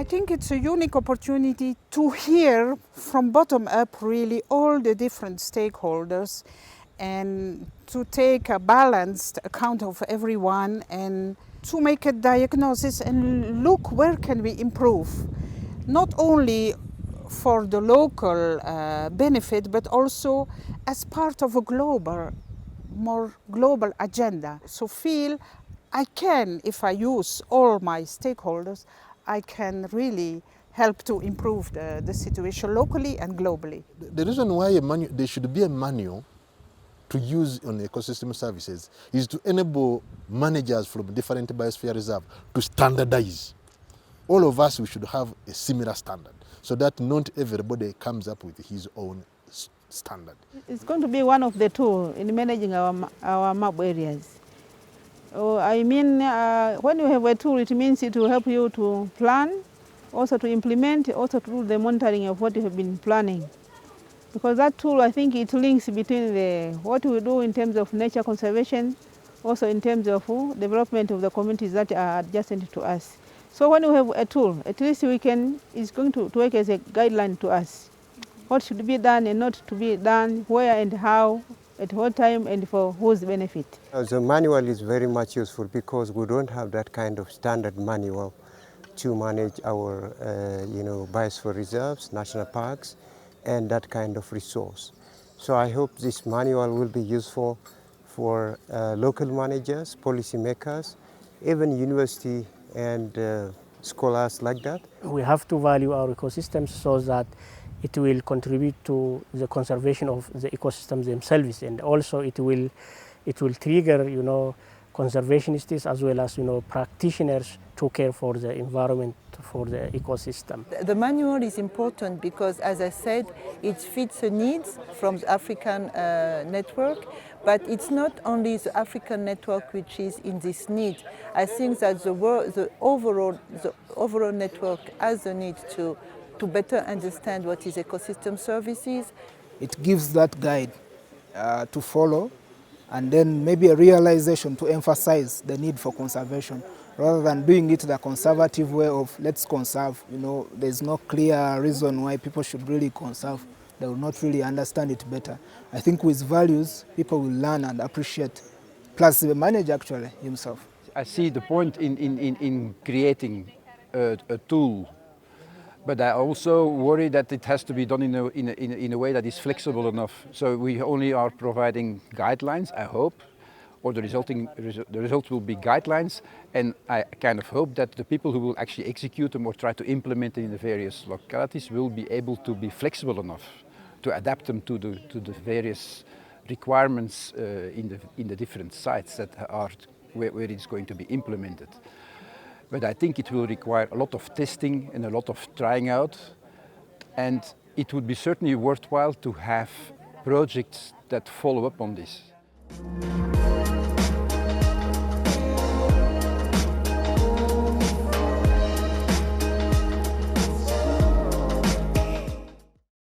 think it's a unique opportunity to hear from bottom up really all the different stakeholders and to take a balanced account of everyone and to make a diagnosis and look where can we improve, not only for the local benefit but also as part of a more global agenda. So feel I can, if I use all my stakeholders, I can really help to improve the situation locally and globally. The reason why there should be a manual to use on ecosystem services is to enable managers from different biosphere reserves to standardize. All of us, we should have a similar standard so that not everybody comes up with his own standard. It's going to be one of the tools in managing our MAB areas. I mean, when you have a tool, it means it will help you to plan, also to implement, also to do the monitoring of what you have been planning. Because that tool, I think it links between what we do in terms of nature conservation, also in terms of development of the communities that are adjacent to us. So when we have a tool, at least it's going to work as a guideline to us. What should be done and not to be done, where and how, at what time and for whose benefit. The manual is very much useful because we don't have that kind of standard manual to manage our biosphere reserves, national parks, and that kind of resource. So I hope this manual will be useful for local managers, policymakers, even university and scholars like that. We have to value our ecosystems so that it will contribute to the conservation of the ecosystems themselves, and also it will trigger, conservationists as well as practitioners to care for the environment, for the ecosystem. The manual is important because, as I said, it fits the needs from the African network, but it's not only the African network which is in this need. I think that the overall network has the need to better understand what is ecosystem services. It gives that guide to follow, and then maybe a realization to emphasize the need for conservation rather than doing it the conservative way of let's conserve. There's no clear reason why people should really conserve. They will not really understand it better. I think with values, people will learn and appreciate, plus the manager actually himself. I see the point in creating a tool, but I also worry that it has to be done in a way that is flexible enough. So we only are providing guidelines, I hope, or the result will be guidelines, and I kind of hope that the people who will actually execute them or try to implement it in the various localities will be able to be flexible enough to adapt them to the various requirements in the different sites that are where it's going to be implemented. But I think it will require a lot of testing and a lot of trying out, and it would be certainly worthwhile to have projects that follow up on this.